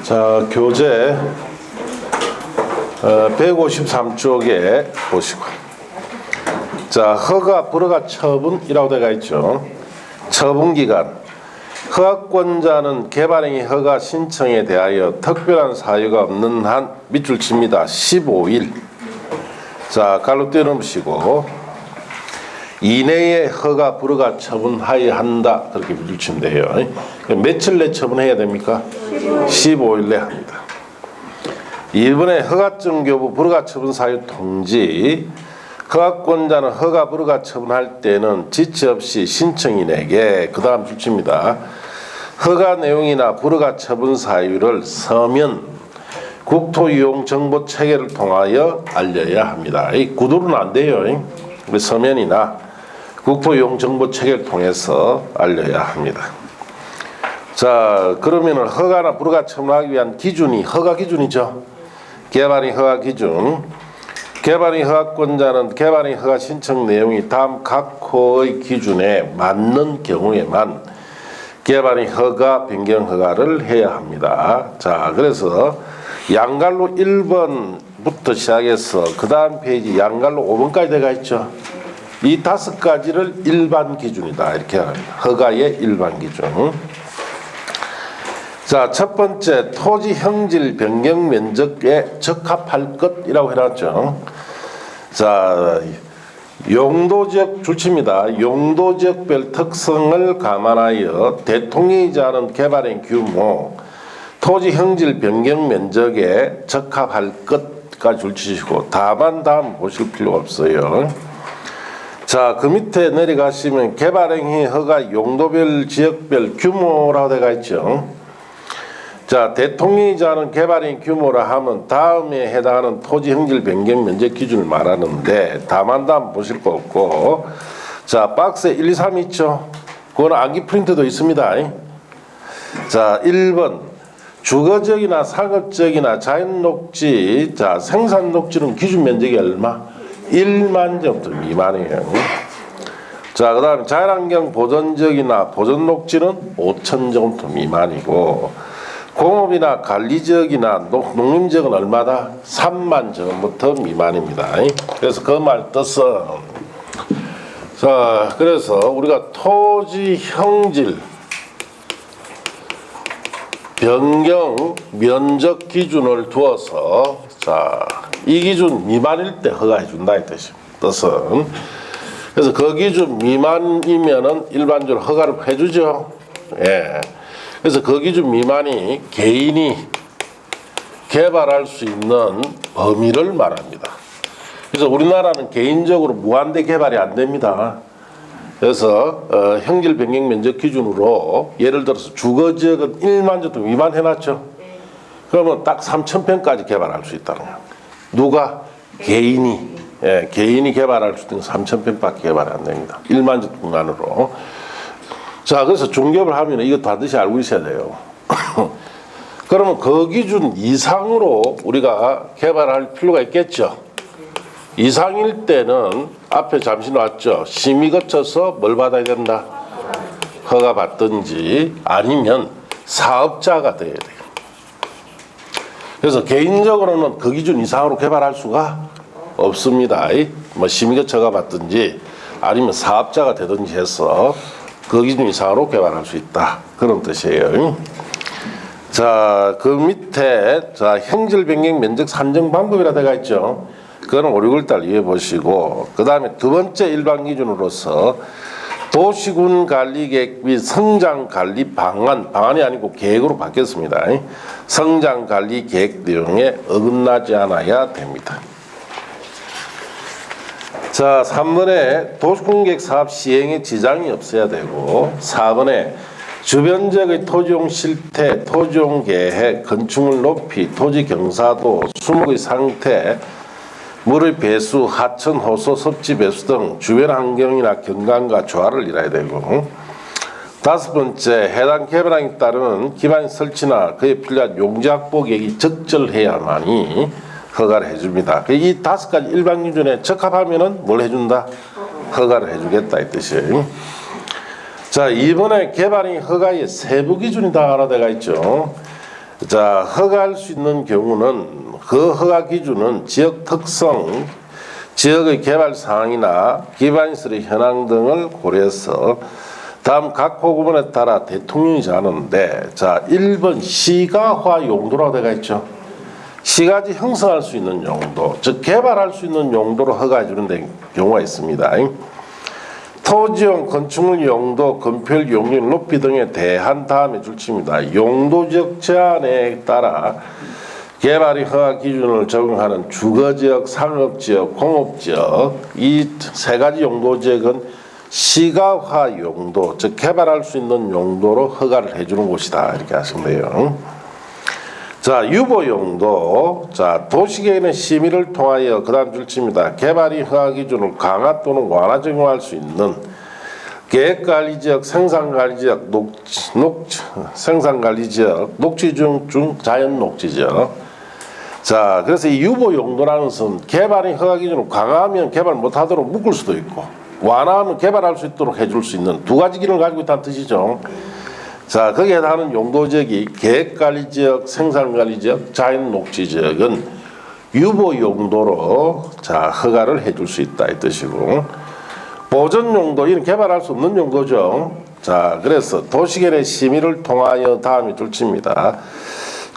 자, 교재 153쪽에 보시고, 자, 허가, 불허가, 처분이라고 되어 있죠. 처분기간, 허가권자는 개발행위 허가 신청에 대하여 특별한 사유가 없는 한 밑줄 칩니다. 15일. 자, 갈로 떼놓으시고 이내에 허가, 불허가 처분하여야 한다. 그렇게 밑줄 치면 돼요. 며칠 내 처분해야 됩니까? 15일 내 합니다. 이번에 허가증 교부, 불허가 처분 사유 통지. 허가권자는 허가, 불허가 처분할 때는 지체 없이 신청인에게 그 다음 줄칩니다. 허가 내용이나 불허가 처분 사유를 서면 국토이용정보체계를 통하여 알려야 합니다. 이 구두로는 안 돼요. 서면이나 국토이용정보체계를 통해서 알려야 합니다. 자, 그러면 허가나 불허가 처분하기 위한 기준이 허가 기준이죠. 개발행 허가 기준. 개발행 허가권자는 개발행 허가 신청 내용이 다음 각 호의 기준에 맞는 경우에만 개발행 허가, 변경 허가를 해야 합니다. 자, 그래서 양갈로 1번부터 시작해서 그 다음 페이지 양갈로 5번까지 들어가 있죠. 이 5가지를 일반 기준이다. 이렇게 합니다. 허가의 일반 기준. 자, 첫 번째 토지 형질 변경 면적에 적합할 것이라고 해놨죠. 자, 용도지역 줄칩니다. 용도지역별 특성을 감안하여 대통령이지 않은 개발행 규모, 토지 형질 변경 면적에 적합할 것까지 줄치시고 다만 보실 필요가 없어요. 자, 그 밑에 내려가시면 개발행위 허가 용도별 지역별 규모라고 되어 있죠. 자, 대통령이지 않은 개발행 규모라 하면 다음에 해당하는 토지 형질 변경 면적 기준을 말하는데 다만 보실 거 없고, 자, 박스에 1, 2, 3 있죠. 그거는 암기 프린트도 있습니다. 자, 1번 주거지역이나 상업지역이나 자연녹지, 자, 생산녹지는 기준 면적이 얼마? 1만 제곱미터 미만이에요. 자, 그 다음에 자연환경 보전지역이나 보전녹지는 5천 제곱미터 미만이고, 공업이나 관리지역이나 농림지역은 얼마다? 3만 제곱미터 미만입니다. 그래서 그 말 뜻은, 자, 그래서 우리가 토지 형질 변경 면적 기준을 두어서, 자, 이 기준 미만일 때 허가해 준다 이 뜻입니다. 뜻은. 그래서 그 기준 미만이면은 일반적으로 허가를 해주죠. 예. 그래서 그 기준 미만이 개인이 개발할 수 있는 범위를 말합니다. 그래서 우리나라는 개인적으로 무한대 개발이 안 됩니다. 그래서 형질 변경 면적 기준으로 예를 들어서 주거지역은 1만 제곱미터 미만 해놨죠. 그러면 딱 3,000평까지 개발할 수 있다는 거예요. 누가? 개인이. 예, 개인이 개발할 수 있는 3,000평밖에 개발이 안 됩니다. 1만 제곱미터 미만으로. 자, 그래서 중개업을 하면 이거 반드시 알고 있어야 돼요. 그러면 그 기준 이상으로 우리가 개발할 필요가 있겠죠. 이상일 때는 앞에 잠시 나왔죠. 심의 거쳐서 뭘 받아야 된다? 허가 받든지 아니면 사업자가 돼야 돼요. 그래서 개인적으로는 그 기준 이상으로 개발할 수가 없습니다. 뭐 심의 거쳐 허가 받든지 아니면 사업자가 되든지 해서 그 기준 이상으로 개발할 수 있다. 그런 뜻이에요. 자, 그 밑에, 자, 형질 변경 면적 산정 방법이라 되어 있죠. 그거는 5, 6월달 이해 보시고, 그 다음에 두 번째 일반 기준으로서 도시군 관리 계획 및 성장 관리 방안이 아니고 계획으로 바뀌었습니다. 성장 관리 계획 내용에 어긋나지 않아야 됩니다. 자, 3번에 도시공계획 사업 시행에 지장이 없어야 되고, 4번에 주변 지역의 토지용 실태, 토지용 계획, 건축물 높이, 토지 경사도, 수목의 상태, 물의 배수, 하천, 호수, 섭지 배수 등 주변 환경이나 경관과 조화를 이뤄야 되고, 5번째 해당 개발항에 따른 기반 설치나 그에 필요한 용지 확보 계획이 적절해야만이 허가를 해줍니다. 이 5가지 일반 기준에 적합하면은 뭘 해준다? 허가를 해주겠다 이 뜻이에요. 자, 이번에 개발행 허가의 세부 기준이 다 알아들어가 있죠. 자, 허가할 수 있는 경우는 그 허가 기준은 지역 특성, 지역의 개발 사항이나 기반시설의 현황 등을 고려해서 다음 각 호구문에 따라 대통령이 정하는데, 자, 1번 시가화 용도라고 되어 있죠. 시가지 형성할 수 있는 용도, 즉 개발할 수 있는 용도로 허가해 주는 경우가 있습니다. 토지용 건축물 용도, 건폐율, 용률 높이 등에 대한 다음에 줄칩니다. 용도적 제한에 따라 개발의 허가 기준을 적용하는 주거지역, 상업지역, 공업지역, 이 세 가지 용도지역은 시가화 용도, 즉 개발할 수 있는 용도로 허가를 해주는 곳이다, 이렇게 하시면 돼요. 자, 유보 용도. 자, 도시계획의 심의를 통하여 그 다음 줄칩니다. 개발이 허가 기준을 강화 또는 완화 적용할 수 있는 계획관리지역, 생산관리지역, 생산관리지역, 녹지지역 중 자연녹지지역. 자, 그래서 이 유보 용도라는 것은 개발의 허가 기준을 강화하면 개발 못하도록 묶을 수도 있고, 완화하면 개발할 수 있도록 해줄 수 있는 두 가지 기능을 가지고 있다는 뜻이죠. 자, 거기에 해당하는 용도지역이 계획관리지역, 생산관리지역, 자연녹지지역은 유보 용도로 자 허가를 해줄 수 있다, 이 뜻이고, 보전 용도, 이는 개발할 수 없는 용도죠. 자, 그래서 도시계획 심의를 통하여 다음에 줄칩니다.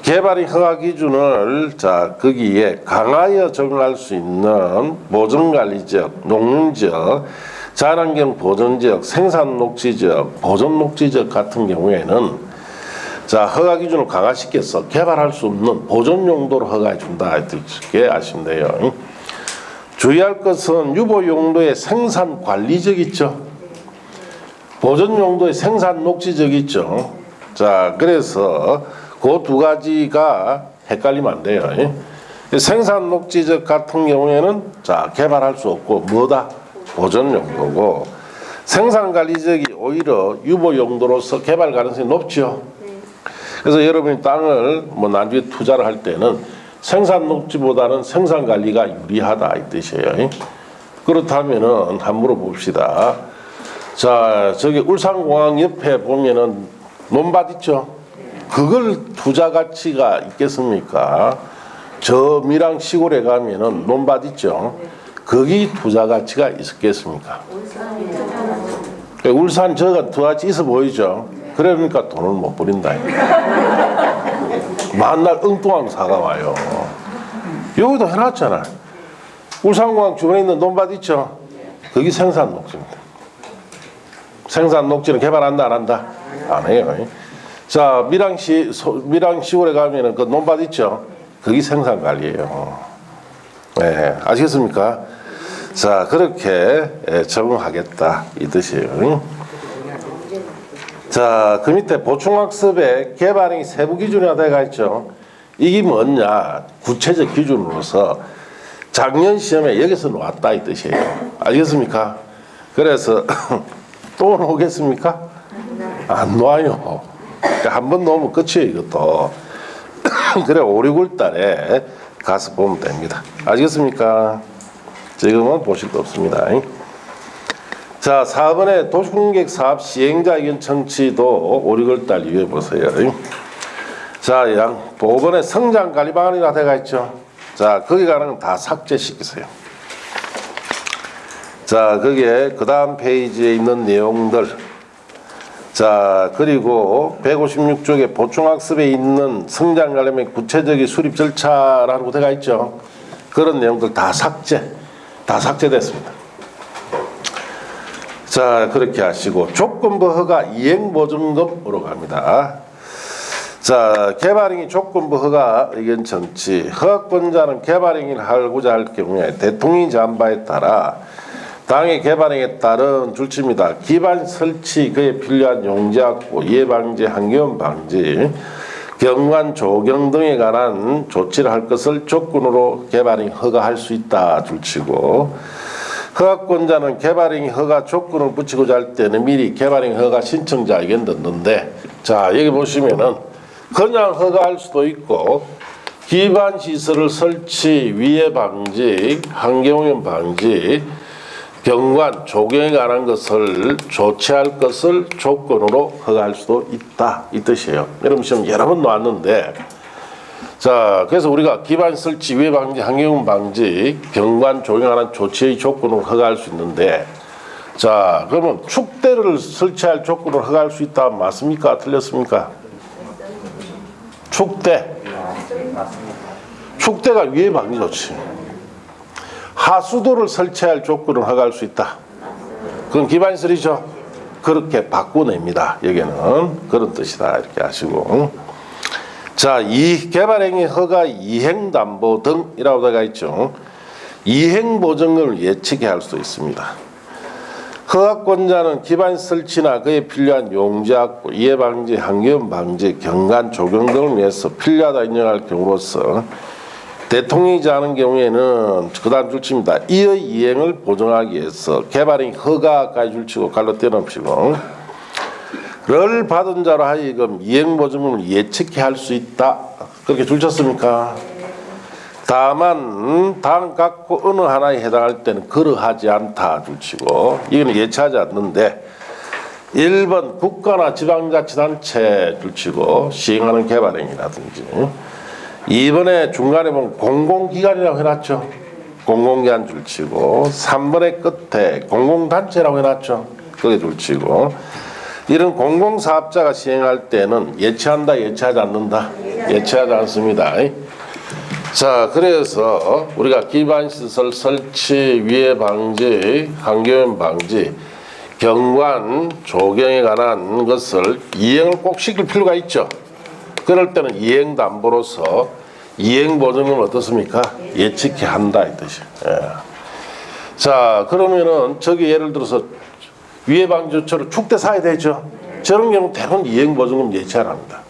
개발의 허가 기준을 자 거기에 강하여 적용할 수 있는 보전관리지역, 농림지역, 자연환경 보전지역, 생산녹지지역, 보전녹지지역 같은 경우에는 자 허가 기준을 강화시켜서 개발할 수 없는 보전용도로 허가해 준다, 이렇게 아시면 돼요. 주의할 것은 유보용도의 생산관리지역 있죠. 보전용도의 생산녹지지역 있죠. 자, 그래서 그 두 가지가 헷갈리면 안 돼요. 생산녹지지역 같은 경우에는 자 개발할 수 없고 뭐다? 보전 용도고, 생산관리지역이 오히려 유보 용도로서 개발 가능성이 높죠. 그래서 여러분이 땅을 뭐 나중에 투자를 할 때는 생산 녹지보다는 생산 관리가 유리하다, 이 뜻이에요. 그렇다면은 한번 물어봅시다. 자, 저기 울산공항 옆에 보면은 논밭 있죠. 그걸 투자 가치가 있겠습니까? 저 밀양 시골에 가면은 논밭 있죠. 거기 투자 가치가 있었겠습니까? 울산 저가 투자 가치 있어 보이죠? 그러니까 돈을 못 버린다. 만날 엉뚱한 사가 와요. 여기도 해놨잖아. 울산공항 주변에 있는 논밭 있죠? 거기 생산 녹지입니다. 생산 녹지는 개발한다, 안 한다? 안 해요. 자, 밀양 시골에 가면은 그 논밭 있죠? 거기 생산 관리예요. 네, 아시겠습니까? 자, 그렇게 적응하겠다, 이 뜻이에요. 자, 그 밑에 보충학습에 개발행위 세부 기준이 되어 있죠. 이게 뭐냐? 구체적 기준으로서 작년 시험에 여기서 나왔다, 이 뜻이에요. 알겠습니까? 그래서 또 나오겠습니까? 안 나와요. 그러니까 한 번 나오면 끝이에요, 이것도. 그래, 5, 6월 달에 가서 보면 됩니다. 아시겠습니까? 지금은 보실 거 없습니다. 자, 4번에 도시공격 사업 시행자 의견 청취도 5, 6월 달 이후에 보세요. 자, 5번에 성장 관리 방안이라 되어 있죠. 자, 거기 가는 건 다 삭제시키세요. 자, 거기에 그 다음 페이지에 있는 내용들. 자, 그리고 156쪽에 보충학습에 있는 성장 관련된 구체적인 수립 절차라고 되어 있죠. 그런 내용들 다 삭제됐습니다. 자, 그렇게 하시고 조건부 허가 이행보증금으로 갑니다. 자, 개발행위 조건부 허가 의견 청취. 허가권자는 개발행위를 하고자 할 경우에 대통령이 정한 바에 따라 당의 개발행위에 따른 줄칩니다. 기반 설치, 그에 필요한 용지 확보, 예방제, 환경 방지, 경관 조경 등에 관한 조치를 할 것을 조건으로 개발행위 허가할 수 있다, 줄치고, 허가권자는 개발행위 허가 조건을 붙이고자 할 때는 미리 개발행위 허가 신청자 의견 듣는데, 자, 여기 보시면은 그냥 허가할 수도 있고, 기반 시설을 설치, 위해 방지, 환경오염 방지, 경관, 조경에 관한 것을 조치할 것을 조건으로 허가할 수도 있다 이 뜻이에요. 여러분 시험 여러 번 나왔는데 자 그래서 우리가 기반 설치, 위해 방지, 환경 방지, 경관, 조경에 관한 조치의 조건으로 허가할 수 있는데 자 그러면 축대를 설치할 조건으로 허가할 수 있다 맞습니까? 틀렸습니까? 축대가 위해 방지 조치. 하수도를 설치할 조건을 허가할 수 있다. 그건 기반시설이죠. 그렇게 바꾸냅니다. 여기는 그런 뜻이다. 이렇게 하시고 자, 이 개발행위 허가 이행담보 등이라고 되어 있죠. 이행보증금을 예측해 할 수도 있습니다. 허가권자는 기반 설치나 그에 필요한 용지 확보, 이해 방지, 환기오염 방지, 경관, 조경 등을 위해서 필요하다 인정할 경우로서 대통령이지 않은 경우에는 그 다음 줄치입니다. 이의 이행을 보증하기 위해서 개발행 허가까지 줄치고 갈로 떼놓으시고 를 받은 자로 하여금 이행보증금을 예측해 할 수 있다. 그렇게 줄쳤습니까? 다만 다음 각고 어느 하나에 해당할 때는 그러하지 않다 줄치고 이거는 예치하지 않는데 1번 국가나 지방자치단체 줄치고 시행하는 개발행위라든지 2번에 중간에 보면 공공기관이라고 해놨죠. 공공기관 줄치고 3번의 끝에 공공단체라고 해놨죠. 그게 줄치고 이런 공공사업자가 시행할 때는 예치한다 예치하지 않는다? 예치하지 않습니다. 자 그래서 우리가 기반시설 설치, 위해 방지, 환기오염 방지, 경관, 조경에 관한 것을 이행을 꼭 시킬 필요가 있죠. 그럴 때는 이행담보로서 이행보증금은 어떻습니까? 예측해 한다 이 뜻이에요. 예. 자 그러면은 저기 예를 들어서 위해 방지처럼 축대 사야 되죠. 저런 경우 대부분 이행보증금 예치 안 합니다.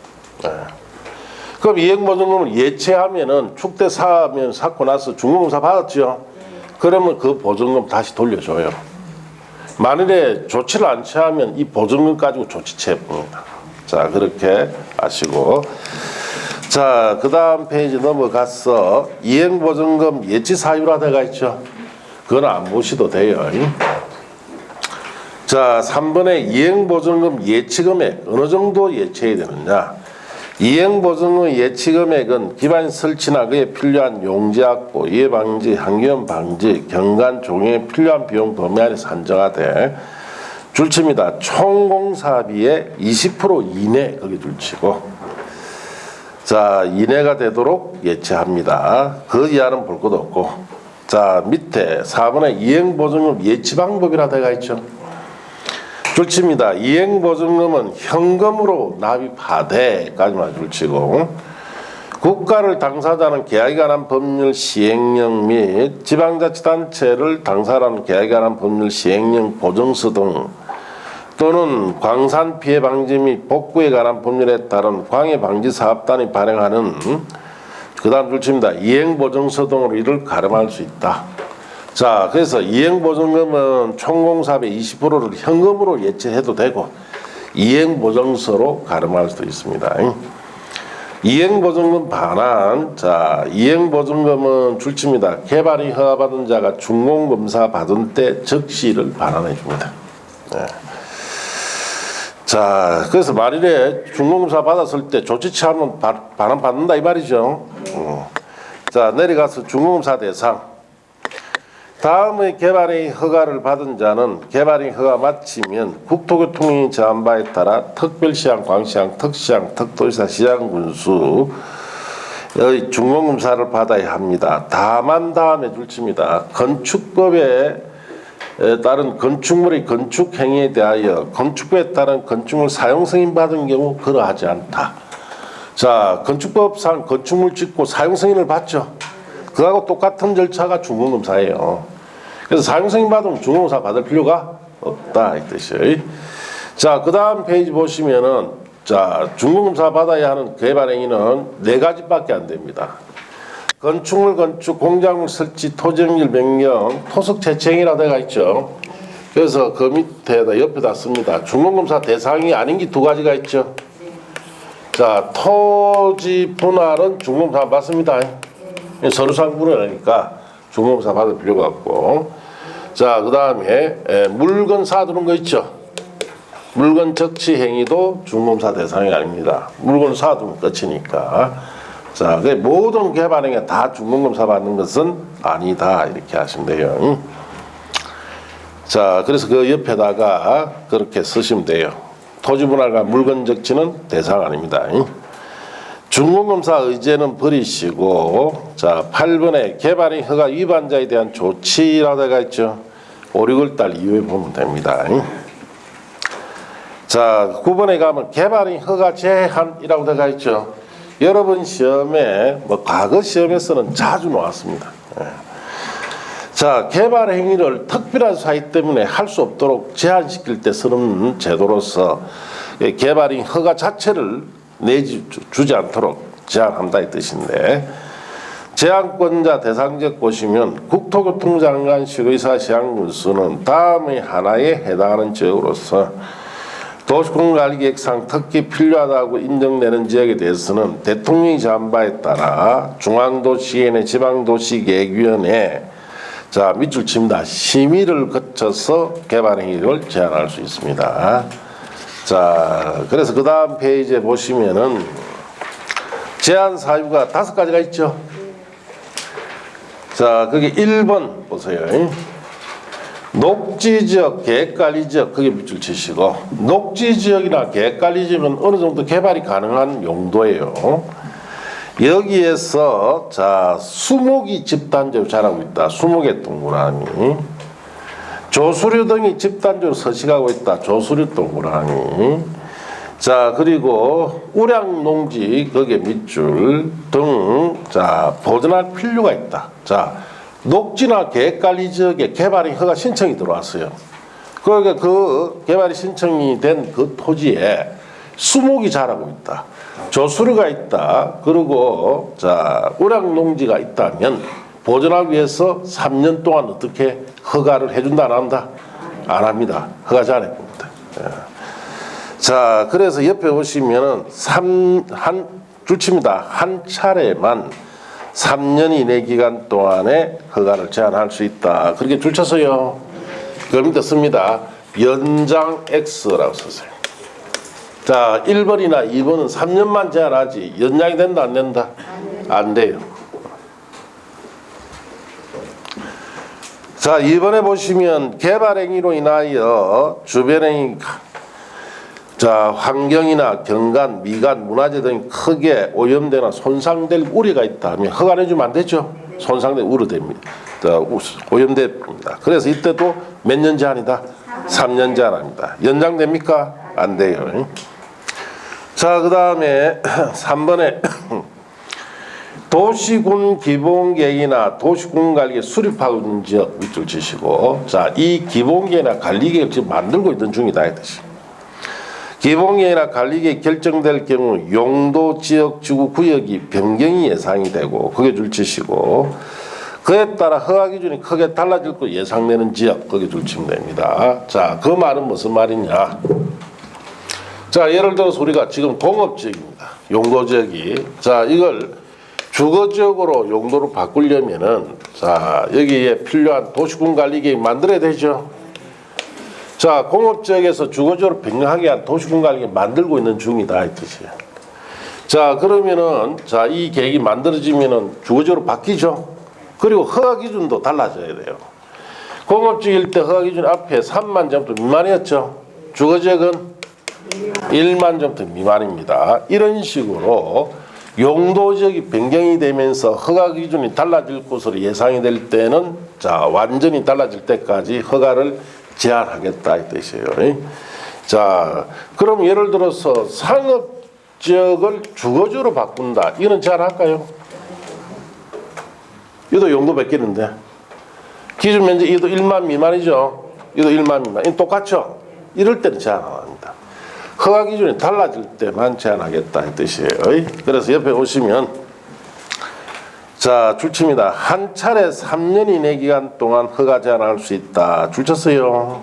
예. 그럼 이행보증금을 예치하면은 축대 사면 샀고 나서 중공사 받았죠. 그러면 그 보증금 다시 돌려줘요. 만일에 조치를 안 취하면 이 보증금 가지고 조치 취해봅니다. 자 그렇게 아시고 자 그 다음 페이지 넘어가서 이행보증금 예치사유라 되어 있죠. 그건 안 보셔도 돼요. 자 3번에 이행보증금 예치금액 어느 정도 예치해야 되느냐. 이행보증금 예치금액은 기반 설치나 그에 필요한 용지 확보, 이해 방지, 환기오염 방지, 경관, 조경에 필요한 비용 범위 안에서 산정하되 줄칩니다. 총 공사비의 20% 이내 거기 줄치고 자 이내가 되도록 예치합니다. 그 이하는 볼 것도 없고 자 밑에 4번에 이행보증금 예치 방법이라 되어 있죠. 줄칩니다. 이행보증금은 현금으로 납입하되까지만 줄치고 국가를 당사자는 계약에 관한 법률 시행령 및 지방자치단체를 당사자는 계약에 관한 법률 시행령 보증서 등 또는 광산 피해 방지 및 복구에 관한 법률에 따른 광해 방지 사업단이 발행하는 그 다음 줄칩니다. 이행보증서 등으로 이를 가름할 수 있다. 자 그래서 이행보증금은 총공사비의 20%를 현금으로 예치해도 되고 이행보증서로 가름할 수도 있습니다. 이행보증금 반환 자 이행보증금은 줄칩니다. 개발이 허가받은 자가 준공검사 받은 때 즉시를 반환해 줍니다. 네. 자 그래서 만일에 준공검사 받았을 때 조치 취하면 반환 받는다 이 말이죠. 자 내려가서 준공검사 대상 다음의 개발행위 허가를 받은 자는 개발행위 허가 마치면 국토교통위 제한 바에 따라 특별시장, 광시장, 특시장, 특도지사, 시장군수의 준공검사를 받아야 합니다. 다만 다음에 줄칩니다. 건축법에 따른 건축물의 건축행위에 대하여 건축법에 따른 건축물 사용승인 받은 경우 그러하지 않다. 자 건축법상 건축물 짓고 사용승인을 받죠. 그하고 똑같은 절차가 준공검사예요. 그래서 사용승인 받으면 준공검사 받을 필요가 없다 이 뜻이에요. 자, 그 다음 페이지 보시면은 자 준공검사 받아야 하는 개발행위는 4가지밖에 안 됩니다. 건축물 건축, 공작물 설치, 토지연결 변경, 토속 채채행위라 되어 있죠. 그래서 그 밑에다 옆에다 씁니다. 준공검사 대상이 아닌 게 2가지가 있죠. 자 토지 분할은 준공검사 받습니다. 서류상 분할하니까 준공검사 받을 필요가 없고 자, 그 다음에 물건 사두는 거 있죠. 물건 적치 행위도 중공검사 대상이 아닙니다. 물건 사두면 끝이니까. 자, 그 모든 개발행위가 다 중공검사 받는 것은 아니다. 이렇게 하시면 돼요. 자, 그래서 그 옆에다가 그렇게 쓰시면 돼요. 토지분할과 물건 적치는 대상 아닙니다. 중공검사 의제는 버리시고, 자, 8번에 개발행위 허가 위반자에 대한 조치라고 되어 있죠. 5, 6월달 이후에 보면 됩니다. 자, 9번에 가면 개발행위 허가 제한이라고 되어 있죠. 여러분 시험에 과거 시험에서는 자주 나왔습니다. 자, 개발행위를 특별한 사유 때문에 할 수 없도록 제한시킬 때 쓰는 제도로서 개발행위 허가 자체를 주지 않도록 제한한다 이 뜻인데, 제한권자 대상적 보시면 국토교통장관 시의사 시행 군수는 다음의 하나에 해당하는 지역으로서 도시공간관리계획상 특히 필요하다고 인정되는 지역에 대해서는 대통령이 제한 바에 따라 중앙도시계획 지방도시계획위원회 자 밑줄 칩니다. 심의를 거쳐서 개발행위를 제한할 수 있습니다. 자, 그래서 그 다음 페이지에 보시면은 제한 사유가 5가지가 있죠. 자, 거기 1번 보세요. 녹지지역, 계획관리지역, 거기 밑줄 치시고, 녹지지역이나 계획관리지역은 어느 정도 개발이 가능한 용도예요. 여기에서 자 수목이 집단적으로 자라고 있다. 수목의 동그라미. 조수류 등이 집단적으로 서식하고 있다. 조수류 동그라미. 자, 그리고 우량농지 거기에 밑줄 등 자 보존할 필요가 있다. 자, 녹지나 계획관리 지역에 개발이 허가 신청이 들어왔어요. 그러니까 그 개발이 신청이 된 그 토지에 수목이 자라고 있다. 조수류가 있다. 그리고 자 우량농지가 있다면 보존하기 위해서 3년 동안 어떻게 허가를 해준다 안 한다? 안 합니다. 허가 잘 해봅니다. 자, 그래서 옆에 보시면은 한 줄칩니다. 한 차례만 3년 이내 기간 동안에 허가를 제한할 수 있다. 그렇게 줄쳐서요. 그걸 밑에 씁니다. 연장 X라고 썼어요. 자, 1번이나 2번은 3년만 제한하지 연장이 된다 안 된다? 안 돼요. 자, 2번에 보시면 개발행위로 인하여 주변의 자 환경이나 경관, 미관, 문화재 등이 크게 오염되거나 손상될 우려가 있다 하면 허가 내주면 안 되죠. 손상될 우려됩니다. 오염됩니다. 그래서 이때도 몇 년 제한이다? 3년 제한합니다. 연장됩니까? 안 돼요. 자, 그 다음에 3번에 도시군 기본계획이나 도시군 관리계획 수립하고 있는 지역 밑줄 치시고, 자, 이 기본계획이나 관리계획을 지금 만들고 있는 중이다 이 뜻이. 기본계획이나 관리계획 결정될 경우 용도 지역 주구 구역이 변경이 예상이 되고 거기에 줄 치시고, 그에 따라 허가 기준이 크게 달라질 거 예상되는 지역 거기에 줄 치면 됩니다. 자, 그 말은 무슨 말이냐? 자, 예를 들어서 우리가 지금 공업지역입니다. 용도지역이. 자, 이걸 주거지역으로 용도로 바꾸려면은 자, 여기에 필요한 도시군 관리계획 만들어야 되죠. 자, 공업지역에서 주거지역으로 변경하기 위한 도시군 관리계획 만들고 있는 중이다 이 뜻이에요. 자, 그러면은 자, 이 계획이 만들어지면은 주거지역으로 바뀌죠. 그리고 허가 기준도 달라져야 돼요. 공업지역일 때 허가 기준 앞에 3만 제곱미터 미만이었죠. 주거지역은 1만 제곱미터 미만입니다. 이런 식으로 용도지역이 변경이 되면서 허가 기준이 달라질 것으로 예상이 될 때는 자 완전히 달라질 때까지 허가를 제한하겠다 이 뜻이에요. 자, 그럼 예를 들어서 상업지역을 주거지역으로 바꾼다. 이건 제한할까요? 이도 용도 바뀌는데 기준 면적 이도 1만 미만이죠. 이도 1만 미만. 이 똑같죠? 이럴 때는 제한 안 합니다. 허가 기준이 달라질 때만 제한하겠다 이 뜻이에요. 그래서 옆에 오시면 자 줄칩니다. 한 차례 3년 이내 기간 동안 허가 제한할 수 있다. 줄쳤어요.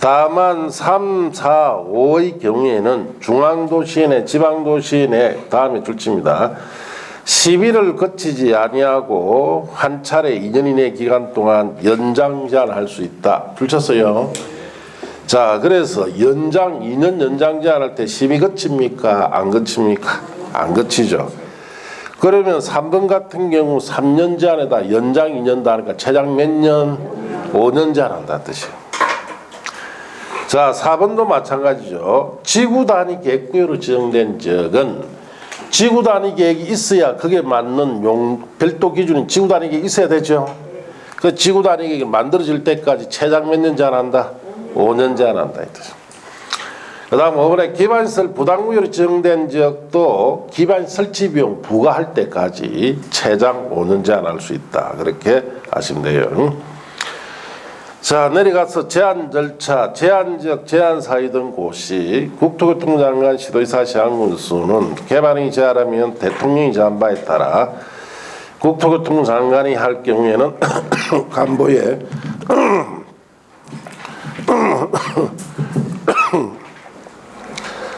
다만 3, 4, 5의 경우에는 중앙도시내, 지방도시내 다음에 줄칩니다. 시비를 거치지 아니하고 한 차례 2년 이내 기간 동안 연장 제한할 수 있다. 줄쳤어요. 자, 그래서 2년 연장 제한할 때 시비 거칩니까? 안 거칩니까? 안 거치죠. 그러면 3번 같은 경우 3년 제한에다 연장 2년도 하니까 최장 몇 년? 5년 제한한다는 뜻이에요. 자, 4번도 마찬가지죠. 지구 단위 계획구역으로 지정된 지역은 지구 단위 계획이 있어야 그게 맞는 별도 기준인 지구 단위 계획이 있어야 되죠. 그 지구 단위 계획이 만들어질 때까지 최장 몇 년 제한한다? 5년 제한한다. 이 뜻이에요. 그 다음 5번에 기반시설 부담구역으로 지정된 지역도 기반 설치 비용 부과할 때까지 최장 5년 제한할 수 있다. 그렇게 아시면 돼요. 자, 내려가서 제한 절차, 제한지역, 제한사유 등 고시 국토교통장관 시도의사 시행군수는 개발행위 제한하면 대통령이 제한 바에 따라 국토교통장관이 할 경우에는 간보에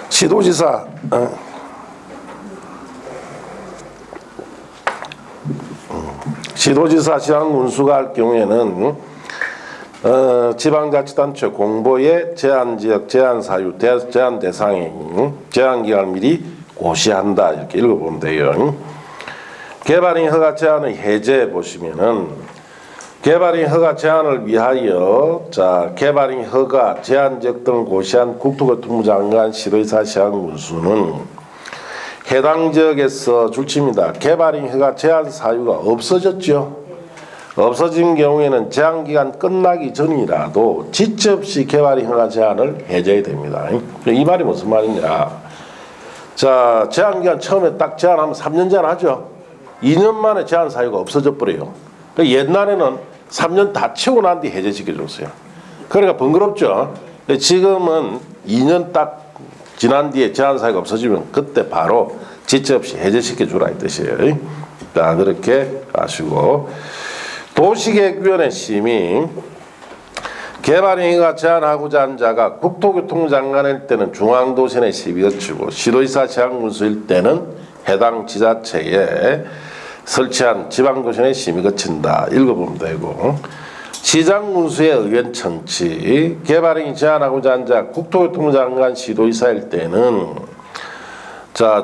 시도지사 시행군수가 할 경우에는 지방자치단체 공보에 제한지역, 제한사유, 제한 대상이 제한기간을 미리 고시한다. 이렇게 읽어보면 돼요. 개발행위 허가 제한의 해제 보시면은 개발행위 허가 제한을 위하여 개발행위 허가 제한지역 등을 고시한 국토교통부 장관 시도의사 시행군수는 해당 지역에서 줄칩니다. 개발행위 허가 제한 사유가 없어졌죠. 없어진 경우에는 제한기간 끝나기 전이라도 지체 없이 개발행위 허가 제한을 해제해야 됩니다. 이 말이 무슨 말이냐. 자, 제한기간 처음에 딱 제한하면 3년 제한하죠. 2년 만에 제한 사유가 없어져 버려요. 옛날에는 3년 다 채우고 난 뒤 해제시켜줬어요. 그러니까 번거롭죠. 지금은 2년 딱 지난 뒤에 제한 사유가 없어지면 그때 바로 지체 없이 해제시켜주라 이 뜻이에요. 자, 그렇게 아시고 도시계획위원회 심의 개발행위가 제한하고자 한 자가 국토교통부 장관일 때는 중앙도시 내 시비 거치고 시도의사 시행군수일 때는 해당 지자체에 설치한 지방도시 내 심의 거친다. 읽어보면 되고 시장군수의 의견 청취 개발행위 제한하고자 한 자 국토교통부 장관 시도의사일 때는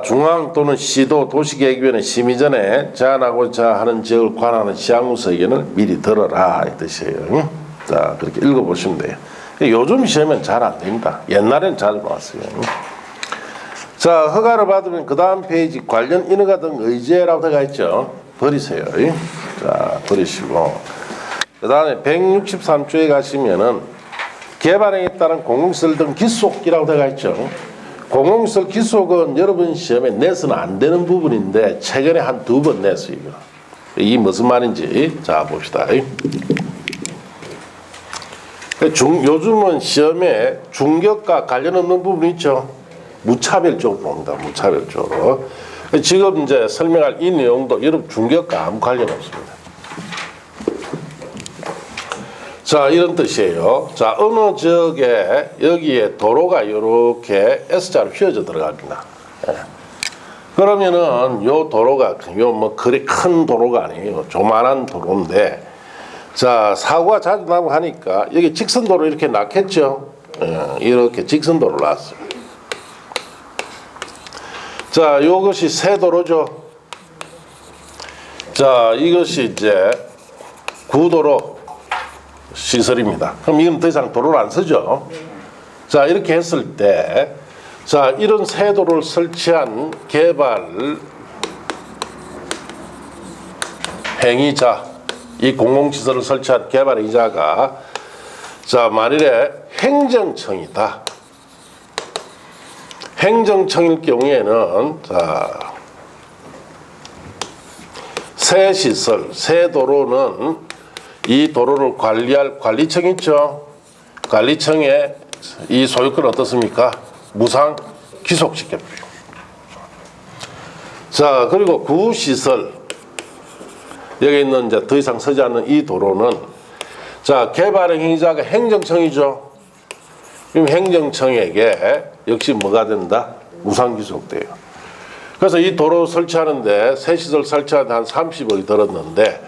중앙 또는 시도 도시계획위원회 심의 전에 제한하고자 하는 지역을 관하는 시장군수 의견을 미리 들어라 이 뜻이에요. 자, 그렇게 읽어보시면 돼요. 요즘 시험은 잘 안 됩니다. 옛날에는 잘 나왔어요. 자, 허가를 받으면 그 다음 페이지 관련 인허가 등 의제라고 들어가 있죠. 버리세요. 자, 버리시고 그 다음에 163조에 가시면은 개발행위에 따른 공공시설 등 기속이라고 들어가 있죠. 공공시설 기속은 여러분 시험에 내서는 안 되는 부분인데 최근에 한 2번 냈어요. 이 무슨 말인지 자 봅시다. 요즘은 시험에 중격과 관련 없는 부분 있죠. 무차별적으로 봅니다. 무차별적으로. 지금 이제 설명할 이 내용도 여러분 중격과 아무 관련 없습니다. 자, 이런 뜻이에요. 자, 어느 지역에 여기에 도로가 이렇게 S자로 휘어져 들어갑니다. 예. 그러면은 요 도로가 뭐 그리 큰 도로가 아니에요. 조만한 도로인데 자, 사고가 자주 나고 하니까 여기 직선도로 이렇게 놨겠죠. 예, 이렇게 직선도로 놨어요. 자, 요것이 세도로죠. 자, 이것이 이제 구도로 시설입니다. 그럼 이건 더 이상 도로를 안 쓰죠. 자, 이렇게 했을 때, 자, 이런 세도를 설치한 개발 행위자, 이 공공시설을 설치한 개발 행위자가, 자, 만일에 행정청이다. 행정청일 경우에는, 자, 새 시설, 새 도로는 이 도로를 관리할 관리청 있죠. 관리청에 이 소유권 어떻습니까? 무상 귀속시켜버려요. 자, 그리고 구시설 여기 있는 이제 더 이상 서지 않는 이 도로는 자, 개발행 행위자가 행정청이죠. 그럼 행정청에게 역시 뭐가 된다? 무상 귀속돼요. 그래서 이 도로 설치하는데 새 시설 설치하는데 한 30억이 들었는데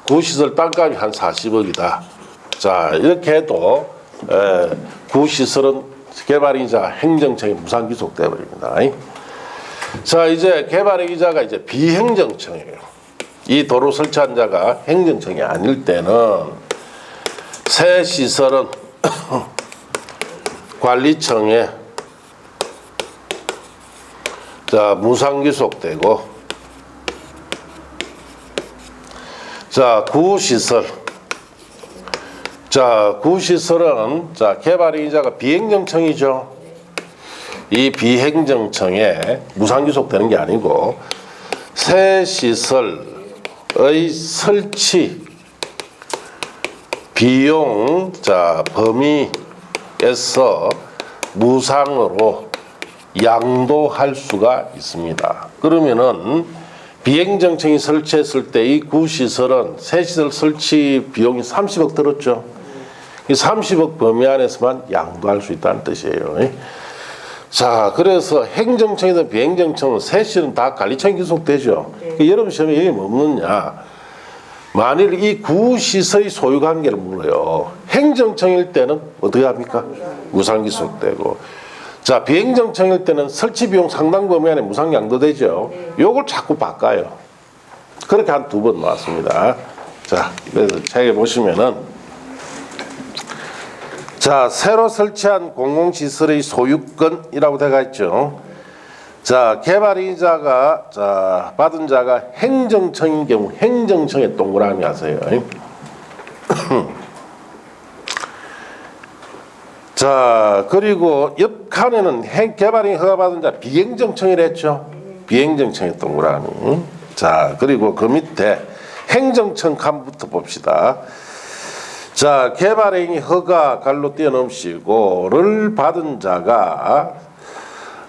구시설 땅값이 한 40억이다. 자, 이렇게 해도 구시설은 개발이자 행정청이 무상 기속돼 버립니다. 자, 이제 개발이자가 이제 비행정청이에요. 이 도로 설치한 자가 행정청이 아닐 때는 새 시설은 관리청에 자, 무상 기속되고, 자, 구시설. 자, 구시설은 자, 개발이자가 비행정청이죠. 이 비행정청에 무상 기속되는 게 아니고 새 시설의 설치 비용 자, 범위에서 무상으로 양도할 수가 있습니다. 그러면은 비행정청이 설치했을 때 이 구시설은 새 시설 설치 비용이 30억 들었죠. 이 30억 범위 안에서만 양도할 수 있다는 뜻이에요. 자, 그래서 행정청이든 비행정청은 새 시설은 다 관리청이 기속되죠. 여러분 시험에 이게 뭐 없느냐? 만일 이 구시설의 소유관계를 물어요. 행정청일 때는 어떻게 합니까? 무상 기속되고. 자, 비행정청일 때는 설치 비용 상당 범위 안에 무상 양도되죠. 요걸 자꾸 바꿔요. 그렇게 한 2번 나왔습니다. 자, 그래서 책에 보시면은 자, 새로 설치한 공공시설의 소유권이라고 되어 있죠. 자, 개발이자가 자, 받은 자가 행정청인 경우 행정청에 동그라미 하세요. 자, 그리고 옆 칸에는 개발이 허가받은 자 비행정청이라 했죠. 비행정청에 동그라미. 자, 그리고 그 밑에 행정청 칸부터 봅시다. 자, 개발행위 허가 갈로 띄어넣으시고를 받은 자가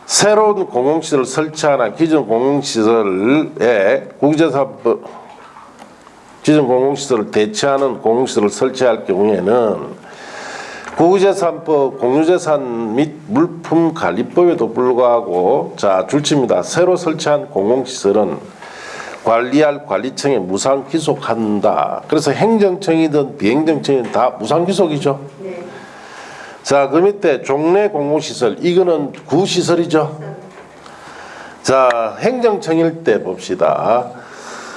새로운 공공시설을 설치하나 기존 공공시설에 국유재산법 기존 공공시설을 대체하는 공공시설을 설치할 경우에는 국유재산법 공유재산 및 물품관리법에도 불구하고 자, 줄칩니다. 새로 설치한 공공시설은 관리할 관리청에 무상 기속한다. 그래서 행정청이든 비행정청이든 다 무상 기속이죠. 네. 자, 그 밑에 종래 공공시설 이거는 구시설이죠. 자, 행정청일 때 봅시다.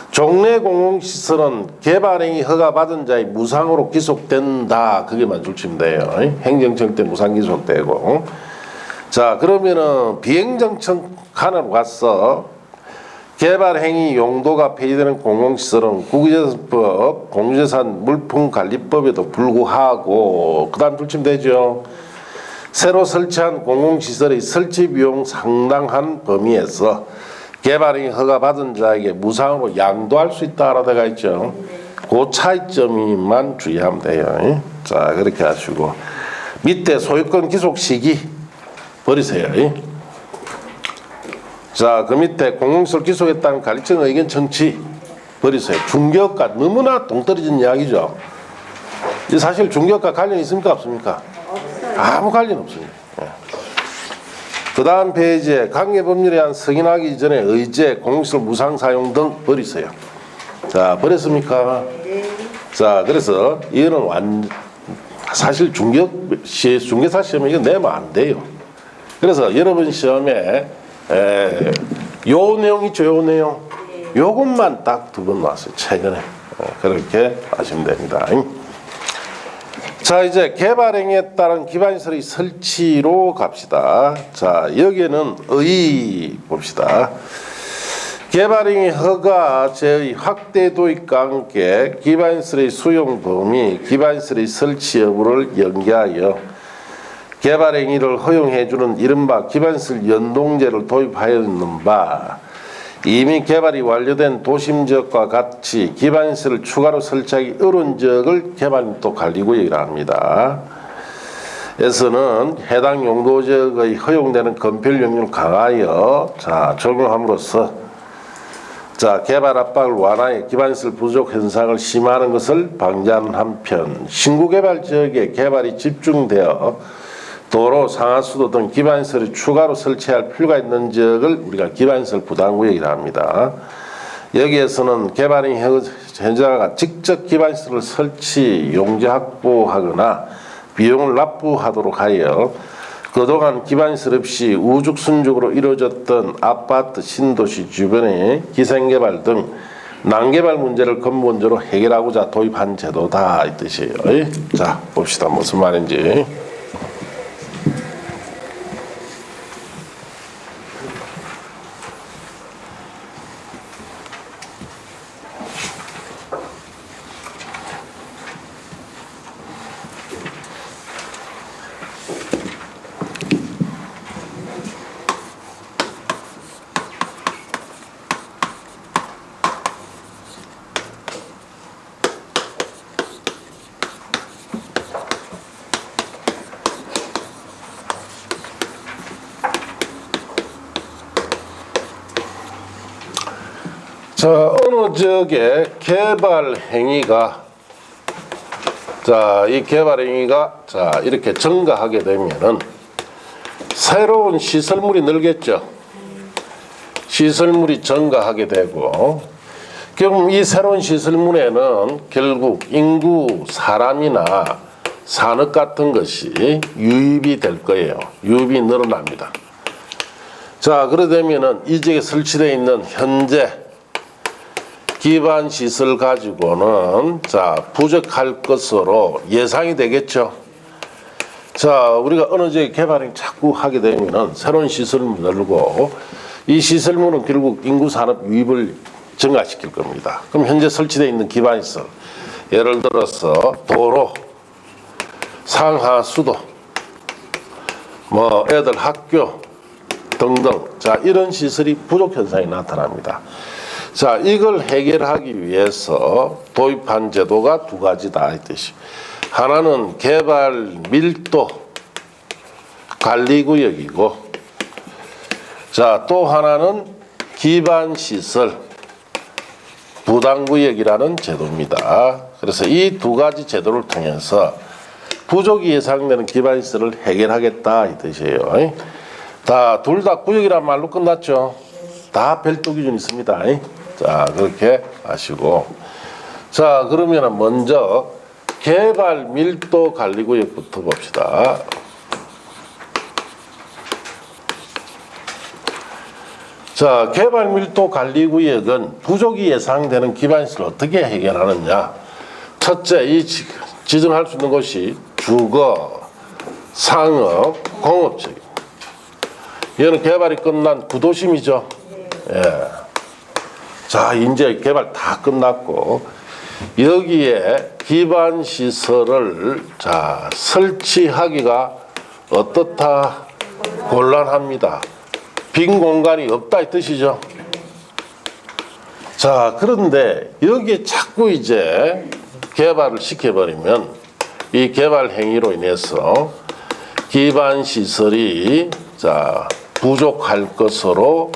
종래 공공시설은 개발행위 허가받은 자의 무상으로 기속된다. 그게만 줄치면 돼요. 행정청 때 무상 기속되고. 자, 그러면은 비행정청 칸으로 가서 개발행위 용도가 폐지되는 공공시설은 국유재산법, 공유재산 물품관리법에도 불구하고 그 다음 줄치면 되죠. 새로 설치한 공공시설의 설치비용 상당한 범위에서 개발행위 허가받은 자에게 무상으로 양도할 수 있다라고 되어 있죠. 그 차이점만 주의하면 돼요. 자, 그렇게 하시고 밑에 소유권 기속 시기 버리세요. 자, 그 밑에 공공시설 기속했다는 관리청 의견 청취 버리세요. 중개업과 너무나 동떨어진 이야기죠. 사실 중개업과 관련이 있습니까 없습니까? 없어요. 아무 관련 없습니다. 그 다음 페이지에 관계법률에 의한 승인하기 전에 의제, 공공시설 무상 사용 등 버리세요. 자, 버렸습니까? 자, 그래서 이거는 사실 중개사 시험에 이거 내면 안 돼요. 그래서 여러분 시험에 요 내용 있죠, 요 내용. 요것만 딱 2번 나왔어요, 최근에. 그렇게 하시면 됩니다. 자, 이제 개발행위에 따른 기반시설의 설치로 갑시다. 자, 여기에는 봅시다. 개발행위 허가 제의 확대 도입과 함께 기반시설의 수용 범위, 기반시설의 설치 여부를 연계하여 개발행위를 허용해주는 이른바 기반시설 연동제를 도입하였는 바 이미 개발이 완료된 도심지역과 같이 기반시설을 추가로 설치하기 어려운 지역을 개발민도 관리구역이라 합니다. 에서는 해당 용도지역의 허용되는 건폐율 영역을 강하여 자, 적용함으로써 자, 개발 압박을 완화해 기반시설 부족 현상을 심화하는 것을 방지하는 한편 신구개발 지역에 개발이 집중되어 도로, 상하수도 등 기반시설이 추가로 설치할 필요가 있는 지역을 우리가 기반시설 부담구역이라 합니다. 여기에서는 개발인 현재가 직접 기반시설을 설치, 용지 확보하거나 비용을 납부하도록 하여 그동안 기반시설 없이 우죽순죽으로 이루어졌던 아파트, 신도시 주변의 기생개발 등 난개발 문제를 근본적으로 해결하고자 도입한 제도다 이 뜻이에요. 자, 봅시다. 무슨 말인지. 자, 어느 지역의 개발 행위가 이 개발 행위가 이렇게 증가하게 되면은 새로운 시설물이 늘겠죠. 시설물이 증가하게 되고, 그럼 이 새로운 시설물에는 결국 인구, 사람이나 산업 같은 것이 유입이 될 거예요. 유입이 늘어납니다. 자, 그러다 되면은 이 지역에 설치되어 있는 현재 기반 시설 가지고는 부족할 것으로 예상이 되겠죠. 자, 우리가 어느 지역에 개발을 자꾸 하게 되면은 새로운 시설을 늘고 이 시설물은 결국 인구 산업 유입을 증가시킬 겁니다. 그럼 현재 설치되어 있는 기반 시설, 예를 들어서 도로, 상하수도, 애들 학교 등등, 이런 시설이 부족 현상이 나타납니다. 자, 이걸 해결하기 위해서 도입한 제도가 두 가지다 이 뜻이. 하나는 개발 밀도 관리구역이고, 또 하나는 기반시설 부담구역이라는 제도입니다. 그래서 이 두 가지 제도를 통해서 부족이 예상되는 기반시설을 해결하겠다 이 뜻이에요. 둘 다 구역이란 말로 끝났죠. 다 별도 기준이 있습니다. 자, 그렇게 아시고. 자, 그러면 먼저 개발 밀도 관리구역부터 봅시다. 자, 개발 밀도 관리구역은 부족이 예상되는 기반시설을 어떻게 해결하느냐. 첫째, 이 지정할 수 있는 곳이 주거, 상업, 공업적입니다. 이거는 개발이 끝난 구도심이죠. 예. 자, 이제 개발 다 끝났고 여기에 기반 시설을 설치하기가 어떻다? 곤란합니다. 빈 공간이 없다 이 뜻이죠. 자, 그런데 여기에 자꾸 이제 개발을 시켜버리면 이 개발 행위로 인해서 기반 시설이 부족할 것으로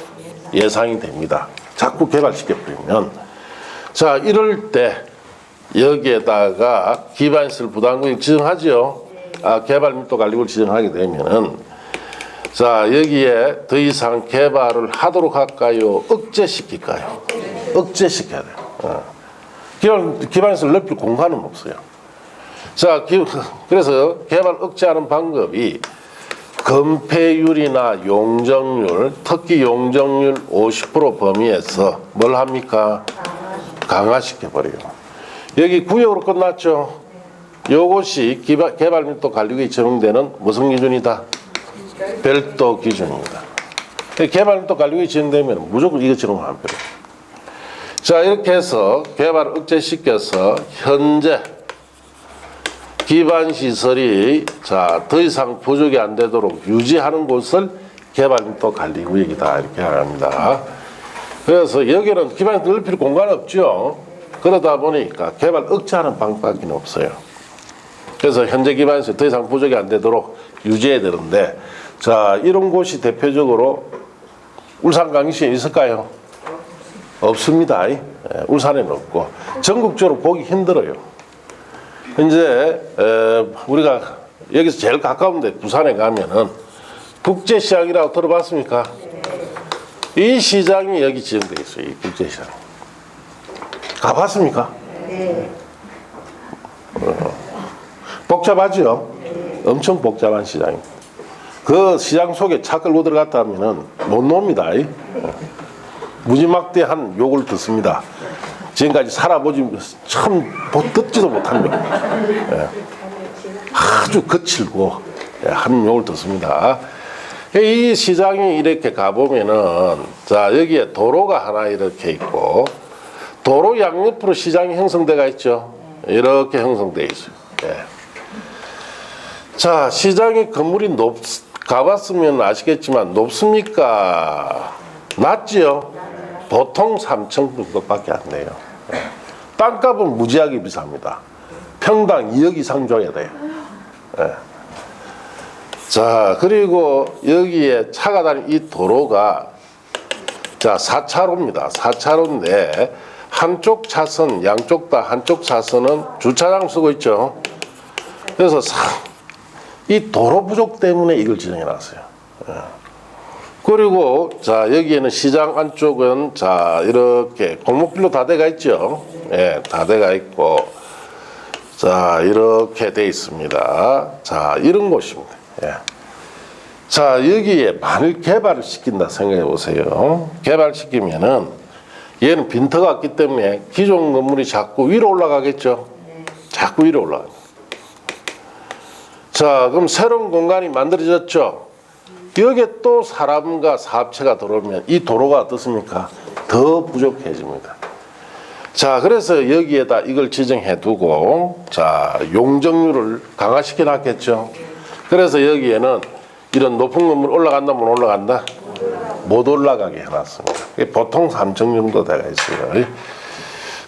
예상이 됩니다. 자꾸 개발시켜버리면. 자, 이럴 때 여기에다가 기반시설 부담구역 지정하죠. 개발 밀도 관리구역을 지정하게 되면은 여기에 더 이상 개발을 하도록 할까요? 억제시킬까요? 억제시켜야 돼요. 기반시설 넓힐 공간은 없어요. 자, 그래서 개발 억제하는 방법이 건폐율이나 용적률, 특히 용적률 50% 범위에서 뭘 합니까? 강화시켜버려요. 여기 구역으로 끝났죠? 요것이 개발 밀도 관리구역에 적용되는 무슨 기준이다? 별도 기준입니다. 개발 밀도 관리구역에 적용되면 무조건 이거 적용하면 돼요. 자, 이렇게 해서 개발을 억제시켜서 현재 기반시설이 더 이상 부족이 안 되도록 유지하는 곳을 개발밀도 관리구역이다 이렇게 합니다. 그래서 여기는 기반시설 넓힐 공간이 없죠. 그러다 보니까 개발 억제하는 방법밖에 없어요. 그래서 현재 기반시설 더 이상 부족이 안 되도록 유지해야 되는데, 이런 곳이 대표적으로 울산 강시에 있을까요? 없습니다. 울산에는 없고 전국적으로 보기 힘들어요. 이제 우리가 여기서 제일 가까운데 부산에 가면은 국제시장이라고 들어봤습니까? 이 시장이 여기 지정되어 있어요. 이 국제시장. 가봤습니까? 네. 복잡하죠? 엄청 복잡한 시장입니다. 그 시장 속에 차 끌고 들어갔다 하면은 못 놉니다. 무지막대한 욕을 듣습니다. 지금까지 살아보지 처음 듣지도 못한 욕. 아주 거칠고 한 욕을 듣습니다. 이 시장이 이렇게 가보면은 자 여기에 도로가 하나 이렇게 있고 도로 양옆으로 시장이 형성돼가 있죠. 이렇게 형성돼 있어요. 자 시장의 건물이 가봤으면 아시겠지만 높습니까? 낮지요? 보통 3층 정도밖에 안 돼요. 땅값은 무지하게 비쌉니다. 평당 2억 이상 줘야 돼요. 자 그리고 여기에 차가 다니는 이 도로가 자 4차로입니다. 4차로인데 한쪽 차선 양쪽 다 한쪽 차선은 주차장 쓰고 있죠. 그래서 이 도로 부족 때문에 이걸 지정해 놨어요. 그리고 자 여기에는 시장 안쪽은 자 이렇게 골목길로 다 돼가 있죠. 다 돼가 있고 자 이렇게 돼 있습니다. 자 이런 곳입니다. 자 여기에 만일 개발을 시킨다 생각해 보세요. 개발시키면은 얘는 빈터가 없기 때문에 기존 건물이 자꾸 위로 올라가겠죠. 자꾸 위로 올라갑니다. 자 그럼 새로운 공간이 만들어졌죠. 여기에 또 사람과 사업체가 들어오면 이 도로가 어떻습니까? 더 부족해집니다. 자 그래서 여기에다 이걸 지정해 두고 자 용적률을 강화시켜 놨겠죠. 그래서 여기에는 이런 높은 건물 올라간다 못 올라간다? 못 올라가게 해놨습니다. 보통 3층 정도 돼가 있어요.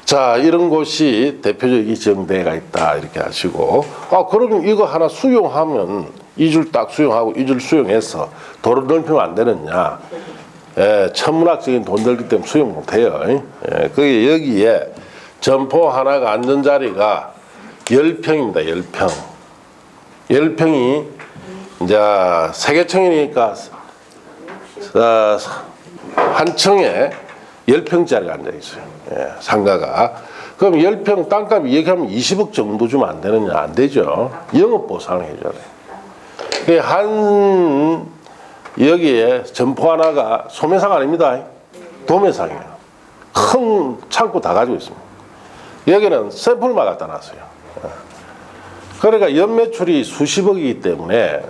자 이런 곳이 대표적인 지정대가 있다 이렇게 하시고 그러면 이거 하나 수용하면 이 줄 딱 수용하고 이 줄 수용해서 도로 넓히면 안 되느냐? 천문학적인 돈 들기 때문에 수용 못해요. 그게 여기에 점포 하나가 앉는 자리가 10평입니다. 10평. 10평이 이제 3개층이니까 한 층에 10평짜리가 앉아 있어요. 상가가. 그럼 10평 땅값이 얘기하면 20억 정도 주면 안 되느냐? 안 되죠. 영업 보상을 해줘야 돼요. 여기에 점포 하나가 소매상 아닙니다. 도매상이에요. 큰 창고 다 가지고 있습니다. 여기는 샘플만 갖다 놨어요. 그러니까 연매출이 수십억이기 때문에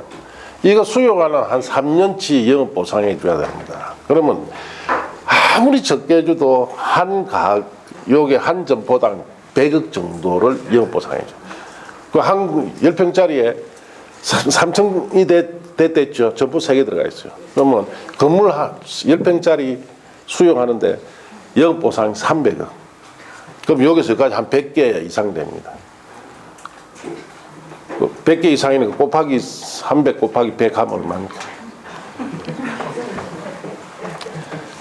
이거 수용하는 한 3년치 영업 보상해 줘야 됩니다. 그러면 아무리 적게 해줘도 요게 한 점포당 100억 정도를 영업 보상해 줘요. 그 한 10평짜리에 3층이 됐죠. 점포 3개 들어가 있어요. 그러면 건물 10평짜리 수용하는데 영업 보상 300억. 그럼 여기서 여기까지 한 100개 이상 됩니다. 100개 이상이니까 곱하기 300 곱하기 100 하면 얼마입니까?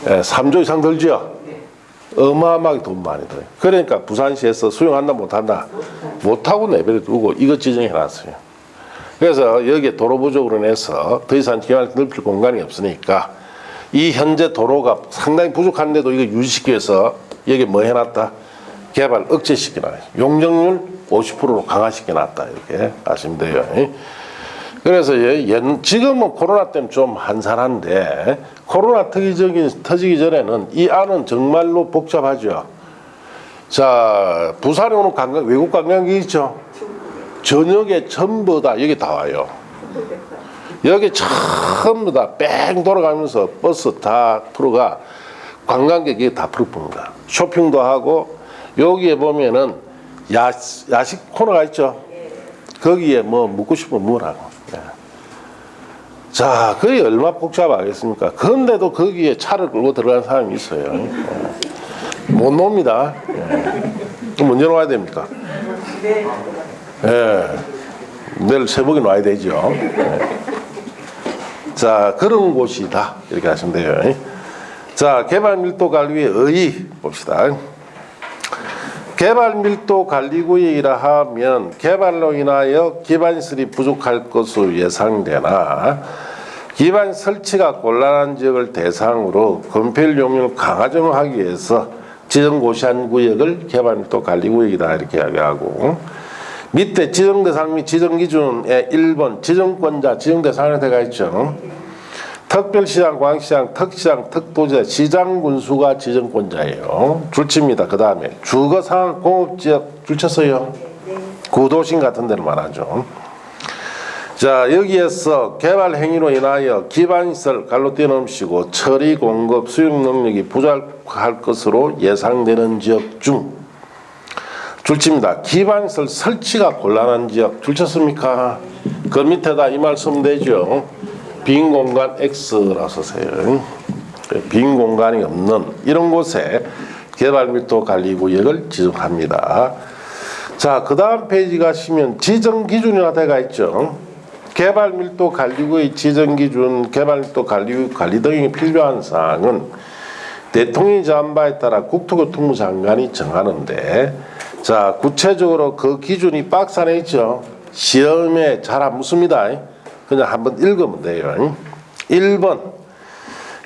3조 이상 들죠? 어마어마하게 돈 많이 들어요. 그러니까 부산시에서 수용한다 못한다? 못하고 내버려 두고 이거 지정해 놨어요. 그래서 여기에 도로 부족으로 인해서 더 이상 기왕 넓힐 공간이 없으니까 이 현재 도로가 상당히 부족한데도 이거 유지시키기 위해서 여기 뭐 해놨다? 개발 억제시켜놔요. 용적률 50%로 강화시켜놨다 이렇게 아시면 돼요. 그래서 지금은 코로나 때문에 좀 한산한데 코로나 터지기 전에는 이 안은 정말로 복잡하죠. 자 부산에 오는 외국 관광객이 있죠. 저녁에 전부 다 여기 다 와요. 여기 전부 다 뺑 돌아가면서 버스 다 풀어가 관광객이 다 풀어봅니다. 쇼핑도 하고 여기에 보면은 야식 코너가 있죠. 거기에 뭐 먹고 싶으면 먹으라고. 자, 그게 얼마나 복잡하겠습니까? 그런데도 거기에 차를 끌고 들어가는 사람이 있어요. 못 놉니다. 그럼 언제 와야 됩니까? 내일 새벽에 와야 되죠. 자, 그런 곳이다. 이렇게 하시면 돼요. 자, 개발 밀도 관리의 의의 봅시다. 개발밀도 관리구역이라 하면 개발로 인하여 기반시설이 부족할 것으로 예상되나 기반 설치가 곤란한 지역을 대상으로 건폐율 용역을 강화하기 위해서 지정고시한 구역을 개발밀도 관리구역이다 이렇게 이야기하고, 밑에 지정대상 및 지정기준에 1번 지정권자 지정대상에 들어가 있죠. 특별시장, 광시장, 특시장, 특도지사, 시장군수가 지정권자예요. 줄칩니다. 그 다음에 주거상황 공업지역 줄쳤어요. 구도심 같은 데를 말하죠. 자, 여기에서 개발 행위로 인하여 기반시설 갈로 뛰어넘으시고 처리, 공급, 수용 능력이 부족할 것으로 예상되는 지역 중 줄칩니다. 기반시설 설치가 곤란한 지역 줄쳤습니까? 그 밑에다 이 말씀 되죠. 빈 공간 X라고 쓰세요. 빈 공간이 없는 이런 곳에 개발밀도 관리구역을 지정합니다. 자, 그 다음 페이지 가시면 지정기준이라 되어 있죠. 개발밀도 관리구역 지정기준, 개발밀도 관리 등이 필요한 사항은 대통령이 정한 바에 따라 국토교통부 장관이 정하는데, 자, 구체적으로 그 기준이 박스 안에 있죠. 시험에 잘 안 묻습니다. 그냥 한번 읽으면 돼요. 1번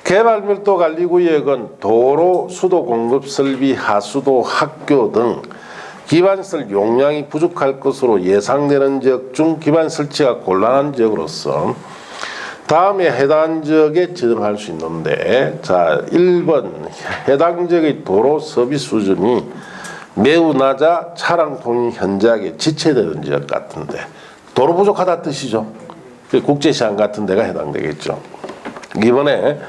개발밀도 관리구역은 도로, 수도 공급 설비, 하수도, 학교 등 기반시설 용량이 부족할 것으로 예상되는 지역 중 기반 설치가 곤란한 지역으로서 다음에 해당 지역에 지정할 수 있는데, 자, 1번 해당 지역의 도로 서비스 수준이 매우 낮아 차량 통행 현저하게 지체되는 지역 같은데, 도로 부족하다 뜻이죠. 국제시장 같은 데가 해당되겠죠. 이번에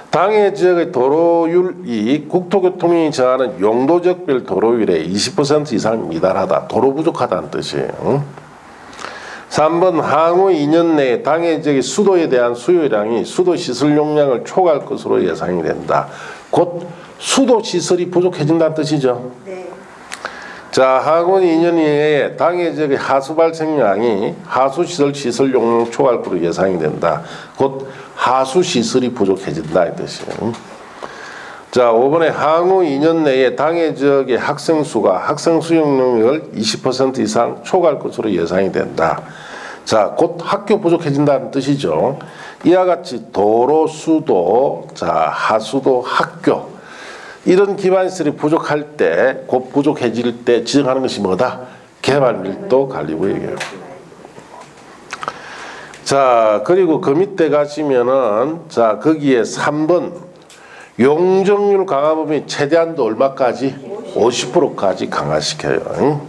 당해 지역의 도로율이 국토교통청이 정하는 용도지역별 도로율의 20% 이상 미달하다. 도로 부족하다는 뜻이에요. 3번 향후 2년 내에 당해 지역의 수도에 대한 수요량이 수도 시설 용량을 초과할 것으로 예상이 된다. 곧 수도 시설이 부족해진다는 뜻이죠. 네. 자, 향후 2년 이내에 당해 지역의 하수 발생량이 하수시설 용량 초과할 것으로 예상이 된다. 곧 하수시설이 부족해진다 이 뜻이에요. 자, 5번에 향후 2년 내에 당해 지역의 학생 수가 학생 수용 능력을 20% 이상 초과할 것으로 예상이 된다. 자, 곧 학교 부족해진다는 뜻이죠. 이와 같이 도로, 수도, 자, 하수도, 학교 이런 기반시설이 부족할 때, 곧 부족해질 때 지정하는 것이 뭐다? 개발밀도 관리구역이에요. 자, 그리고 그 밑에 가시면은, 자, 거기에 3번 용적률 강화 범위 최대한도 얼마까지? 50%까지 강화시켜요.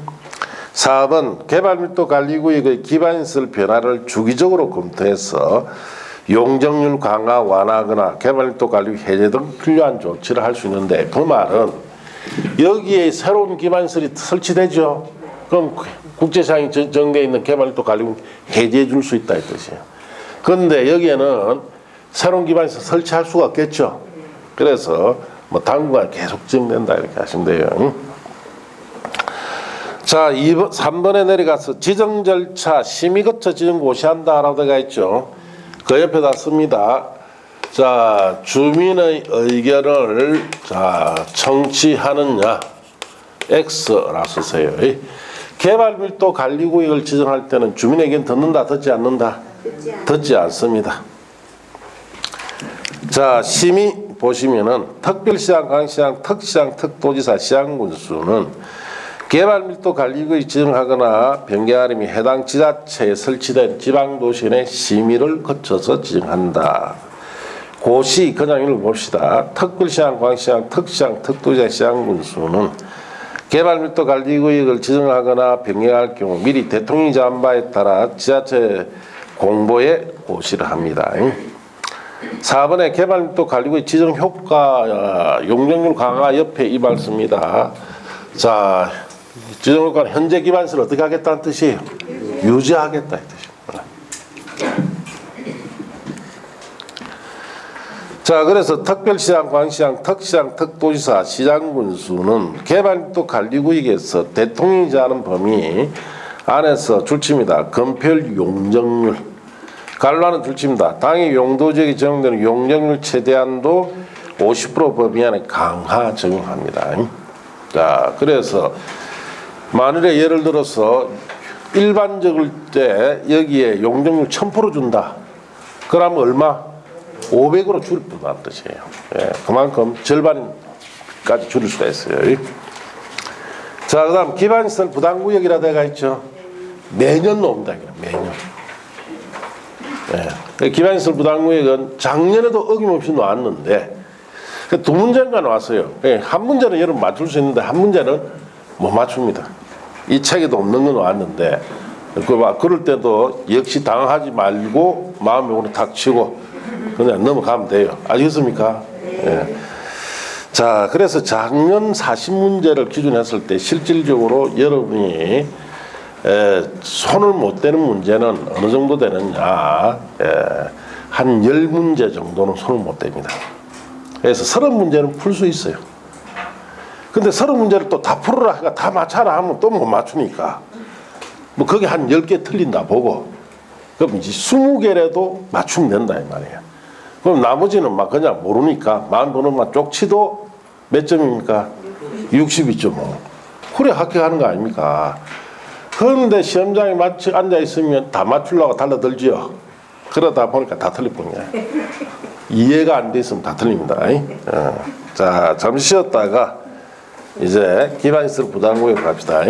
4번 개발밀도 관리구역의 기반시설 변화를 주기적으로 검토해서 용적률 강화 완화하거나 개발밀도 관리 해제 등 필요한 조치를 할 수 있는데, 그 말은 여기에 새로운 기반시설이 설치되죠. 그럼 국제시장이 정되어 있는 개발밀도 관리구역 해제해 줄 수 있다 이 뜻이에요. 그런데 여기에는 새로운 기반시설 설치할 수가 없겠죠. 그래서 뭐 당분간 계속 진행된다 이렇게 하시면 돼요. 자, 3번에 내려가서 지정 절차 심의 거쳐 지정 고시한다라고 되어 있죠. 그 옆에다 씁니다. 자, 주민의 의견을 자 청취하느냐 X라고 쓰세요. 개발밀도 관리구역을 지정할 때는 주민의 의견 듣는다, 듣지 않는다? 듣지 않습니다. 자, 심의 보시면은 특별시장, 광시장, 특시장, 특도지사, 시장군수는 개발밀도 관리구역 지정하거나 변경하려면 해당 지자체에 설치된 지방도시 내 심의를 거쳐서 지정한다. 고시 그냥 읽어봅시다. 특별시장, 광시장, 특시장, 특도지사, 시장군수는 개발밀도 관리구역을 지정하거나 변경할 경우 미리 대통령이 정한 바에 따라 지자체 공보에 고시를 합니다. 4번에 개발밀도 관리구역 지정 효과 용적률 강화 옆에 이 말씀입니다. 자, 지정 효과는 현재 기반시설 어떻게 하겠다는 뜻이에요? 유지하겠다 이 뜻입니다. 자, 그래서 특별시장, 광시장, 특시장, 특도지사, 시장군수는 개발밀도 관리구역에서 대통령이 정하는 범위 안에서 줄칩니다. 건폐율 용적률 갈로하는 줄칩니다. 당의 용도지역이 적용되는 용적률 최대한도 50% 범위 안에 강화 적용합니다. 자, 그래서 만일에 예를 들어서 일반적일 때 여기에 용적률 1000% 준다. 그러면 얼마? 500으로 줄인다는 뜻이에요. 예, 그만큼 절반까지 줄일 수가 있어요. 자, 그 다음 기반시설 부담구역이라 되어 있죠. 매년 나옵니다. 매년. 예, 기반시설 부담구역은 작년에도 어김없이 나왔는데 두 문제가 나왔어요. 예, 한 문제는 여러분 맞출 수 있는데 한 문제는 못 맞춥니다. 이 책에도 없는 건 나왔는데 그럴 때도 역시 당황하지 말고 마음에 오늘 닥치고 그냥 넘어가면 돼요. 아시겠습니까? 예. 자, 그래서 작년 40문제를 기준했을 때 실질적으로 여러분이 손을 못 대는 문제는 어느 정도 되느냐, 한 10문제 정도는 손을 못 댑니다. 그래서 30문제는 풀 수 있어요. 근데 30문제를 또 다 풀어라 하니까 다 맞춰라 하면 또 못 맞추니까 뭐 거기 한 10개 틀린다 보고 그럼 이제 20개라도 맞추면 된다 이 말이에요. 그럼 나머지는 막 그냥 모르니까 만번호만 쪽치도 몇 점입니까? 62.5. 그래 합격하는 거 아닙니까? 그런데 시험장에 앉아 있으면 다 맞추려고 달라들지요. 그러다 보니까 다 틀릴 뿐이야. 이해가 안 돼 있으면 다 틀립니다. 자, 잠시 쉬었다가 이제 기반시설 부담구역 갑시다.